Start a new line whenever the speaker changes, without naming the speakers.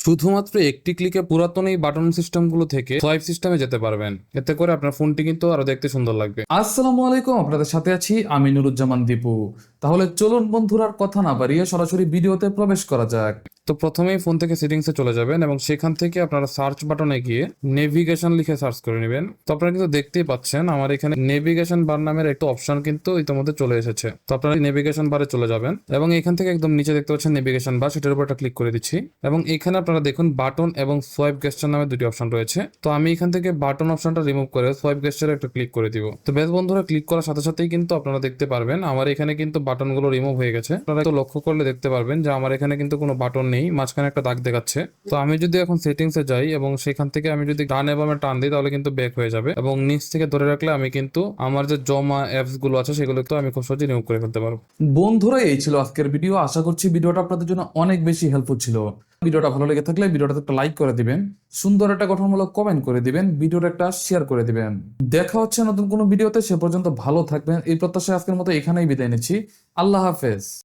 শুধুমাত্র একটি ক্লিকে পুরাতন এই বাটন সিস্টেমগুলো থেকে সোয়াইপ সিস্টেমে যেতে পারবেন। এতে করে আপনার ফোনটি কিন্তু আরো দেখতে সুন্দর লাগবে।
আসসালামু আলাইকুম, আপনাদের সাথে আছি আমি নুরুজ্জামান দীপু। তাহলে চলুন বন্ধুরা, আর কথা না বাড়িয়ে সরাসরি ভিডিওতে প্রবেশ করা যাক।
তো প্রথমেই ফোন থেকে সেটিংসে চলে যাবেন এবং সেখান থেকে আপনারা সার্চ বাটনে গিয়ে নেভিগেশন লিখে সার্চ করে নেবেন। তো আপনারা কিন্তু দেখতেই পাচ্ছেন আমার এখানে নেভিগেশন বার নামের একটা অপশন কিন্তু ইতিমধ্যে চলে এসেছে। তো আপনারা নেভিগেশন বারে চলে যাবেন এবং এখান থেকে একদম নিচে দেখতে পাচ্ছেন নেভিগেশন বার, সেটার উপর একটা ক্লিক করে দিচ্ছি এবং এখানে আপনারা দেখুন বাটন এবং সোয়াইপ গেস্টার নামে দুটি অপশন রয়েছে। তো আমি এখান থেকে বাটন অপশনটা রিমুভ করে সোয়াইপ গেস্টারে একটা ক্লিক করে দিব। তো বেশ বন্ধুরা, ক্লিক করার সাথে সাথেই কিন্তু আপনারা দেখতে পারবেন আমার এখানে কিন্তু বাটনগুলো রিমুভ হয়ে গেছে। আপনারা তো লক্ষ্য করলে দেখতে পারবেন যে আমার এখানে কিন্তু কোনো বাটন নেই, মাঝখানে একটা দাগ দেখাচ্ছে। তো আমি যদি এখন সেটিংসে যাই এবং সেখান থেকে আমি যদি ডান বামে টান দিই তাহলে কিন্তু ব্যাক হয়ে যাবে এবং নিচ থেকে ধরে রাখলে আমি কিন্তু আমার যে জমা অ্যাপস গুলো আছে সেগুলো তো আমি খুব সহজে রিমুভ করে ফেলতে পারবো।
বন্ধুরা, এই ছিল আজকের ভিডিও। আশা করছি ভিডিওটা আপনাদের জন্য অনেক বেশি হেল্পফুল ছিল। ভিডিওটা ভালো লেগে থাকলে ভিডিওটাতে একটা লাইক করে দিবেন, সুন্দর একটা গঠনমূলক কমেন্ট করে দিবেন, ভিডিওটা একটা শেয়ার করে দিবেন। দেখা হচ্ছে নতুন কোনো ভিডিওতে, সে পর্যন্ত ভালো থাকবেন এই প্রত্যাশায় আজকের মতো এখানেই বিদায় নিচ্ছি। আল্লাহ হাফেজ।